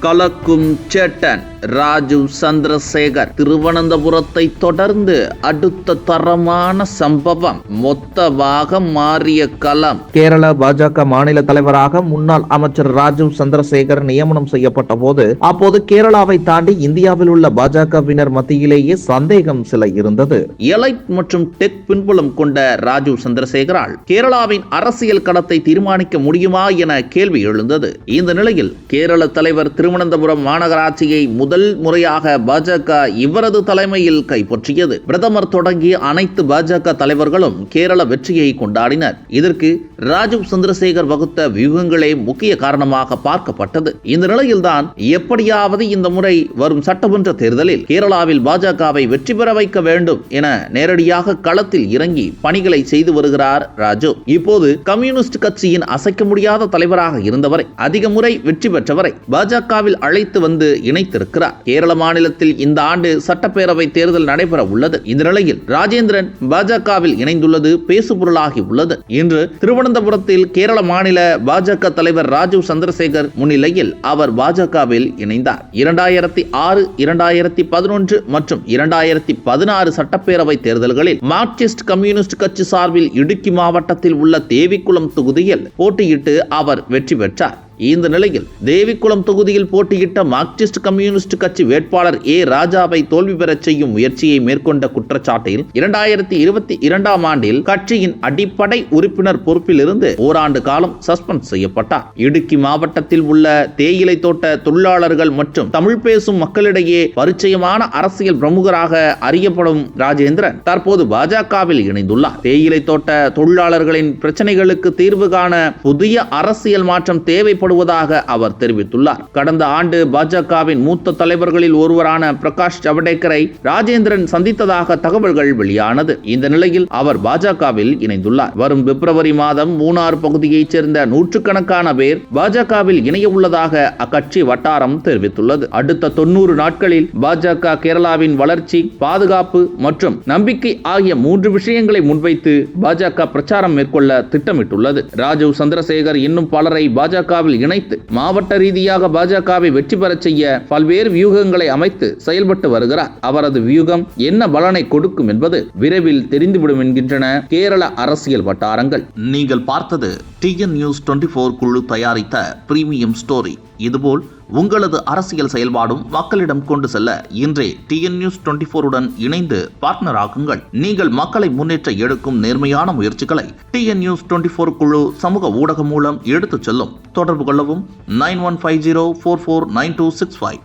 கலக்கும் சேட்டன் ராஜீவ் சந்திரசேகர் திருவனந்தபுரத்தை தொடர்ந்து அடுத்த தரமான சம்பவம் மொத்தமாக மாறிய களம். கேரள பாஜக மாநில தலைவராக முன்னாள் அமைச்சர் ராஜீவ் சந்திரசேகர் நியமனம் செய்யப்பட்ட போது அப்போது கேரளாவை தாண்டி இந்தியாவில் உள்ள பாஜகவினர் மத்தியிலேயே சந்தேகம் சில இருந்தது. எலைட் மற்றும் டெக் பின்புலம் கொண்ட ராஜீவ் சந்திரசேகரால் கேரளாவின் அரசியல் களத்தை தீர்மானிக்க முடியுமா என கேள்வி எழுந்தது. இந்த நிலையில் கேரள தலைவர் திருவனந்தபுரம் மாநகராட்சியை முதல் முறையாக பாஜக இவரது தலைமையில் கைப்பற்றியது. பிரதமர் தொடங்கி அனைத்து பாஜக தலைவர்களும் கேரள வெற்றியை கொண்டாடினர். இதற்கு ராஜீவ் சந்திரசேகர் வகுத்த வியூகங்களே முக்கிய காரணமாக பார்க்கப்பட்டது. இந்த நிலையில்தான் எப்படியாவது இந்த முறை வரும் சட்டமன்ற தேர்தலில் கேரளாவில் பாஜகவை வெற்றி பெற வைக்க வேண்டும் என நேரடியாக களத்தில் இறங்கி பணிகளை செய்து வருகிறார் ராஜு. இப்போது கம்யூனிஸ்ட் கட்சியின் அசைக்க முடியாத தலைவராக இருந்தவரை, அதிக முறை வெற்றி பெற்றவரை பாஜக அழைத்து வந்து இணைத்திருக்கிறார். கேரள மாநிலத்தில் இந்த ஆண்டு சட்டப்பேரவை தேர்தல் நடைபெற உள்ளது. இந்த நிலையில் ராஜேந்திரன் பாஜகவில் இணைந்துள்ளது பேசுபொருளாகி உள்ளது. இன்று திருவனந்தபுரத்தில் கேரள மாநில பாஜக தலைவர் ராஜீவ் சந்திரசேகர் முன்னிலையில் அவர் பாஜகவில் இணைந்தார். 2006, 2011 மற்றும் 2016 சட்டப்பேரவை தேர்தல்களில் மார்க்சிஸ்ட் கம்யூனிஸ்ட் கட்சி சார்பில் இடுக்கி மாவட்டத்தில் உள்ள தேவிக்குளம் தொகுதியில் போட்டியிட்டு அவர் வெற்றி பெற்றார். இந்த நிலையில் தேவிக்குளம் தொகுதியில் போட்டியிட்ட மார்க்சிஸ்ட் கம்யூனிஸ்ட் கட்சி வேட்பாளர் ஏ ராஜாவை தோல்வி பெறச் செய்யும் முயற்சியை மேற்கொண்ட குற்றச்சாட்டில் 2022ஆம் ஆண்டில் கட்சியின் அடிப்படை உறுப்பினர் பொறுப்பில் இருந்து ஓராண்டு காலம் சஸ்பெண்ட் செய்யப்பட்டார். இடுக்கி மாவட்டத்தில் உள்ள தேயிலை தோட்ட தொழிலாளர்கள் மற்றும் தமிழ் பேசும் மக்களிடையே பரிச்சயமான அரசியல் பிரமுகராக அறியப்படும் ராஜேந்திரன் தற்போது பாஜகவில் இணைந்துள்ளார். தேயிலை தோட்ட தொழிலாளர்களின் பிரச்சனைகளுக்கு தீர்வு காண புதிய அரசியல் மாற்றம் தேவைப்படுவதாக அவர் தெரிவித்துள்ளார். கடந்த ஆண்டு பாஜகவின் மூத்த தலைவர்களில் ஒருவரான பிரகாஷ் ஜவடேக்கரை ராஜேந்திரன் சந்தித்ததாக தகவல்கள் வெளியானது. இந்த நிலையில் அவர் பாஜகவில் இணைந்துள்ளார். வரும் பிப்ரவரி மாதம் மூணார் பகுதியைச் சேர்ந்த நூற்றுக்கணக்கான பேர் பாஜகவில் இணைய உள்ளதாக அக்கட்சி வட்டாரம் தெரிவித்துள்ளது. அடுத்த 90 நாட்களில் பாஜக கேரளாவின் வளர்ச்சி, பாதுகாப்பு மற்றும் நம்பிக்கை ஆகிய 3 விஷயங்களை முன்வைத்து பாஜக பிரச்சாரம் மேற்கொள்ள திட்டமிட்டுள்ளது. ராஜீவ் சந்திரசேகர் இன்னும் பலரை பாஜகவில் இணைத்து மாவட்ட ரீதியாக பாஜகவை வெற்றி பெறச் செய்ய பல்வேறு வியூகங்களை அமைத்து செயல்பட்டு வருகிறார். அவரது வியூகம் என்ன பலனை கொடுக்கும் என்பது விரைவில் தெரிந்துவிடும் என்கின்றன கேரள அரசியல் வட்டாரங்கள். நீங்கள் பார்த்தது TN News 24 குழு தயாரித்த பிரீமியம் ஸ்டோரி. இதுபோல் உங்களது அரசியல் செயல்பாடும் மக்களிடம் கொண்டு செல்ல இன்றே TN News 24 இணைந்து பார்ட்னர் ஆகுங்கள். நீங்கள் மக்களை முன்னேற்ற எடுக்கும் நேர்மையான முயற்சிகளை TN News 24 குழு சமூக ஊடகம் மூலம் எடுத்துச் செல்லும். தொடர்பு கொள்ளவும் 9150449265.